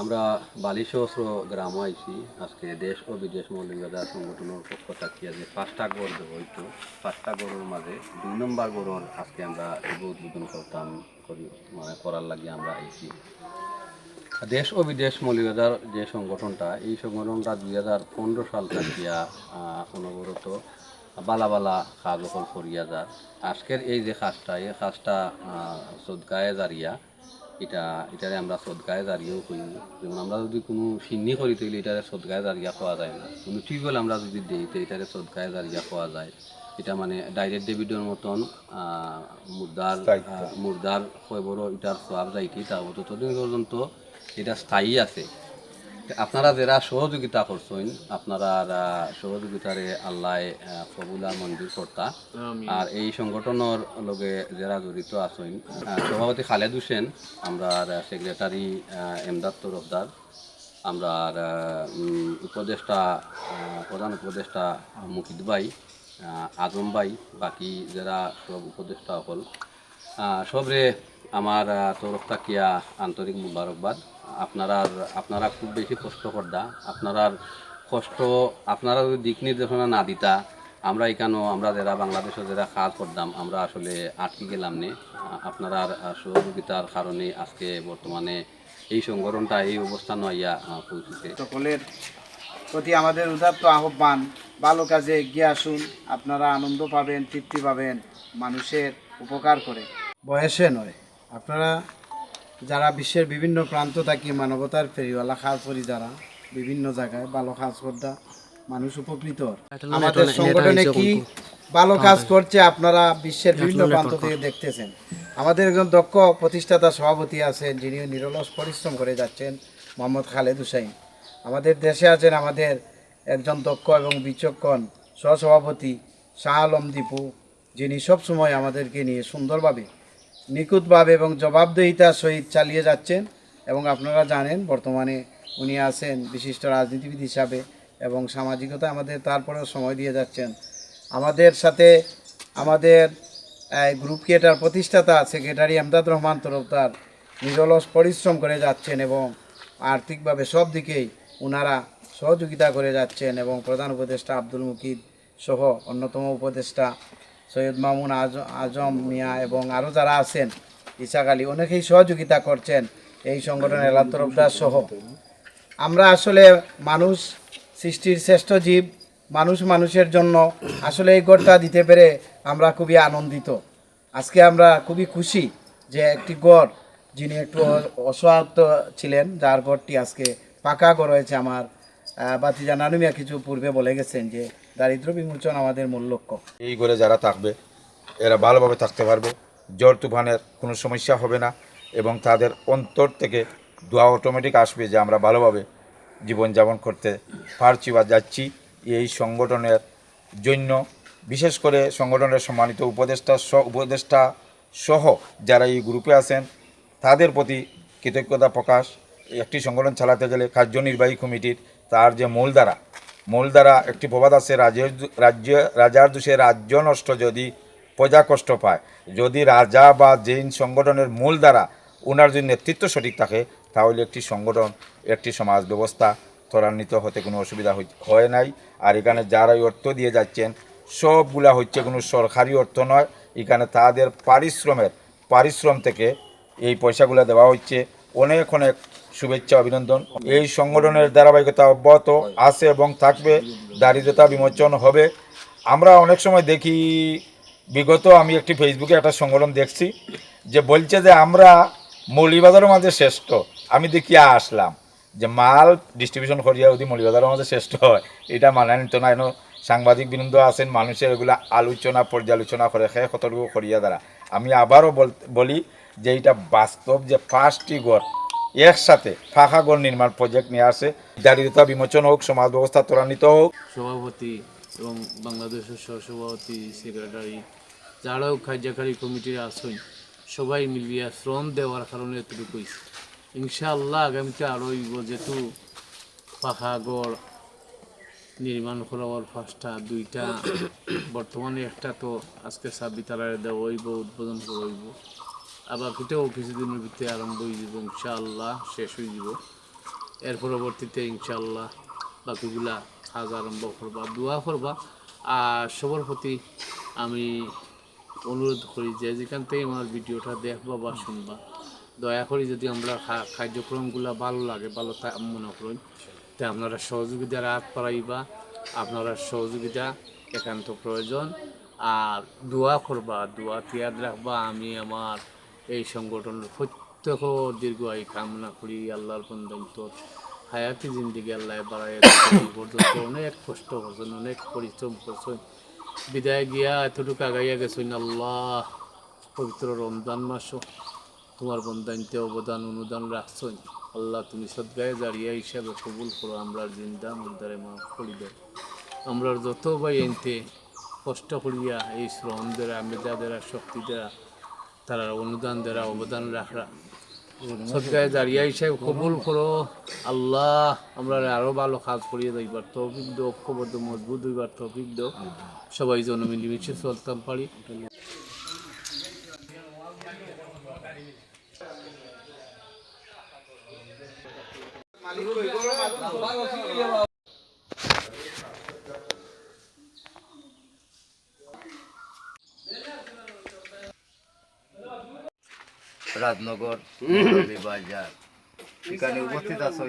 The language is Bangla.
আমরা বালিসহস্র গ্রাম আইছি আজকে দেশ ও বিদেশ মৌলবাজার সংগঠনের পক্ষ থাকিয়া যে 5টা গড় দেবো একটু 5টা গড়ের মাঝে 2 নম্বর গড়ের আজকে আমরা শুভ উদ্বোধন করতাম করি মানে করার লাগিয়ে আমরা আইছি। দেশ ও বিদেশ মৌলবাজার যে সংগঠনটা এই সংগঠনটা 2015 সাল থাকিয়া অনবরত বালা বালা কাজ অকল করিয়া যার। আজকের এই যে কাজটা এই কাজটা সদকায়ে জারিয়া এটারে আমরা সদকায়ে জারিয়াও করি। যেমন আমরা যদি কোনো সিন্নি করি তাহলে এটারে সদকায়ে জারিয়া পাওয়া যায় না, কোনো টিউবওয়েল আমরা যদি দিই তো এটারে সদকায়ে জারিয়া পাওয়া যায়। এটা মানে ডাইরেক্ট ডেবিটের মতন মুর্দার খবরও এটার সব যাইতে থাকবো ততদিন পর্যন্ত এটা স্থায়ী আছে। আপনারা যারা সহযোগিতা করছেন আপনারা সহযোগিতারে আল্লাহ কবুলা মঞ্জুর কর্তা। আর এই সংগঠনের লগে যারা জড়িত আছেন সভাপতি খালেদ হোসেন, আমরা সেক্রেটারি এমদাদ তরফদার, আমরা উপদেষ্টা প্রধান উপদেষ্টা মুকিদ ভাই, আজম ভাই, বাকি যারা সব উপদেষ্টা হল সবরে আমার তরফ থাকিয়া আন্তরিক মুবারকবাদ। আপনারা খুব বেশি কষ্ট করদা, আপনারা যদি দিক নির্দেশনা না দিতা আমরা এখানেও আমরা যারা বাংলাদেশে যারা কাজ করতাম আমরা আসলে আটকে গেলাম নে। আপনারা সহযোগিতার কারণে আজকে বর্তমানে এই সংগঠনটা এই অবস্থান হইয়া পৌঁছেছে। সকলের প্রতি আমাদের উদাত্ত আহ্বান, ভালো কাজে এগিয়ে আসুন, আপনারা আনন্দ পাবেন, তৃপ্তি পাবেন, মানুষের উপকার করে বয়সে নয়। আপনারা যারা বিশ্বের বিভিন্ন প্রান্ত থাকি মানবতার ফেরিওয়ালা কাজ করি, যারা বিভিন্ন জায়গায় ভালো কাজ করতা মানুষ উপকৃত। আমাদের সংগঠনে কি ভালো কাজ করছে আপনারা বিশ্বের বিভিন্ন প্রান্ত থেকে দেখতেছেন। আমাদের একজন দক্ষ প্রতিষ্ঠাতা সভাপতি আছেন যিনি নিরলস পরিশ্রম করে যাচ্ছেন, মোহাম্মদ খালেদ হুসাইন। আমাদের দেশে আছেন আমাদের একজন দক্ষ এবং বিচক্ষণ সহসভাপতি শাহ আলম দীপু, যিনি সবসময় আমাদেরকে নিয়ে সুন্দরভাবে নিখুঁতভাবে এবং জবাবদিহিতার সহিত চালিয়ে যাচ্ছেন। এবং আপনারা জানেন বর্তমানে উনি আছেন বিশিষ্ট রাজনীতিবিদ হিসাবে এবং সামাজিকতা আমাদের তারপরেও সময় দিয়ে যাচ্ছেন। আমাদের সাথে আমাদের গ্রুপ ক্রিয়েটার প্রতিষ্ঠাতা সেক্রেটারি এমদাদ রহমান তরফদার নিরলস পরিশ্রম করে যাচ্ছেন এবং আর্থিকভাবে সব দিকেই ওনারা সহযোগিতা করে যাচ্ছেন। এবং প্রধান উপদেষ্টা আব্দুল মুকিদ সহ অন্যতম উপদেষ্টা সৈয়দ মামুন আজম মিয়া এবং আরও যারা আছেন ইসাক আলী অনেকেই সহযোগিতা করছেন এই সংগঠনের এলান তরফদার সহ। আমরা আসলে মানুষ সৃষ্টির শ্রেষ্ঠ জীব, মানুষের জন্য আসলে এই গড়টা দিতে পেরে আমরা খুবই আনন্দিত। আজকে আমরা খুবই খুশি যে একটি গড়, যিনি একটু অসহায়ত্ব ছিলেন, যার গড়টি আজকে পাকা গড় হয়েছে। আমার বাতিজা নানুমিয়া কিছু পূর্বে বলে গেছেন যে দারিদ্র বিমোচন আমাদের মূল লক্ষ্য। এই ঘরে যারা থাকবে এরা ভালোভাবে থাকতে পারবে, জ্বর তুফানের কোনো সমস্যা হবে না এবং তাদের অন্তর থেকে দোয়া অটোমেটিক আসবে যে আমরা ভালোভাবে জীবনযাপন করতে পারছি বা যাচ্ছি। এই সংগঠনের জন্য বিশেষ করে সংগঠনের সম্মানিত উপদেষ্টা সহ যারা এই গ্রুপে আছেন তাদের প্রতি কৃতজ্ঞতা প্রকাশ। একটি সংগঠন চালাতে গেলে কার্যনির্বাহী কমিটির তার যে মূলধারা একটি প্রবাদ আছে, রাজার দোষে রাজ্য নষ্ট যদি প্রজা কষ্ট পায়। যদি রাজা বা জৈন সংগঠনের মূলধারা ওনার যদি নেতৃত্ব সঠিক থাকে তাহলে একটি সংগঠন একটি সমাজ ব্যবস্থা ত্বরান্বিত হতে কোনো অসুবিধা হয় নাই। আর এখানে যারাই অর্থ দিয়ে যাচ্ছেন সবগুলা হচ্ছে কোনো সরকারি অর্থ নয়, এখানে তাদের পারিশ্রম থেকে এই পয়সাগুলো দেওয়া হচ্ছে। অনেক শুভেচ্ছা অভিনন্দন। এই সংগঠনের ধারাবাহিকতা অব্যাহত আছে এবং থাকবে, দারিদ্রতা বিমোচন হবে। আমরা অনেক সময় দেখি, বিগত আমি একটি ফেসবুকে একটা সংগঠন দেখছি যে বলছে যে আমরা মৌলভীবাজারের মাঝে শ্রেষ্ঠ। আমি দেখি আসলাম যে মাল ডিস্ট্রিবিউশন করিয়া যদি মৌলভীবাজারের মাঝে শ্রেষ্ঠ হয় এটা মানা নিত না। এন সাংবাদিক বৃন্দ আছেন, মানুষের এগুলা আলোচনা পর্যালোচনা করে কতটুকু করিয়া দ্বারা আমি আবারও বলি যে এটা বাস্তব যে 5টি গড় একসাথে ফাঁকা ঘর নির্মাণ প্রজেক্ট নিয়ে আসে। দারিদ্রতা বিমোচন হোক, সমাজ ব্যবস্থা ত্বরান্বিত হোক। সভাপতি এবং বাংলাদেশের সহসভাপতি সেক্রেটারি যারাও কার্যকারী কমিটির আছেন সবাই মিলিয়া শ্রম দেওয়ার কারণে এতটুকু হয়েছে। ইনশাআল্লাহ আগামীতে আরও যেহেতু পাখা গড় নির্মাণ করার 5টা 2টা বর্তমানে একটা তো আজকে সাবিতারায় দেওয়া হইব, উদ্বোধন করা হইব, আবার এটাও কিছুদিনের ভিতরে আরম্ভ হয়ে যাব, ইনশাআল্লাহ শেষ হয়ে যাব। এর পরবর্তীতে ইনশাল্লাহ বাকিগুলা কাজ আরম্ভ করবা, দোয়া করবা। আর সবার প্রতি আমি অনুরোধ করি যে যেখান থেকে আমার ভিডিওটা দেখবা বা শুনবা, দয়া করি যদি আমরা কার্যক্রমগুলো ভালো লাগে, ভালো মনে করেন, তা আপনারা সহযোগিতার হাত বাড়াইবা। আপনারা সহযোগিতা একান্ত প্রয়োজন। আর দোয়া করবা, দোয়া তিয়াদ রাখবা। আমি আমার এই সংগঠনের প্রত্যেক দীর্ঘায়ু কামনা করি। আল্লাহর বন্দান্ত হায়াতি জিন্দিগি আল্লাহ বাড়াই পর্যন্ত অনেক কষ্ট করছেন, অনেক পরিশ্রম করছেন, বিদায় গিয়া এতটুকু আগাইয়া গেছেন। আল্লাহ পবিত্র রমজান মাসও তোমার বন্দাইতে অবদান অনুদান রাখছেন। আল্লাহ তুমি সদ্গায়ে জারিয়া হিসাবে কবুল করো। আমরা জিন্দা মুদ্দারে মাফ করি দেয়। আমরা যত ভাই এনতে কষ্ট করিয়া এই শ্রম দ্বারা মেধা দ্বারা শক্তি দ্বারা তারা অনুদান দ্বারা অবদান রাখা সদ্গায়ে জারিয়া হিসাবে কবুল করো। আল্লাহ আমরা আরও ভালো কাজ করিয়ে যাইবার তৌফিক দাও, ঐক্যবদ্ধ মজবুত হইবার তৌফিক দাও। সবাই যেন মিলেমিশে চলতাম পারি। রাজনগর বাজার এখানে উপস্থিত আছো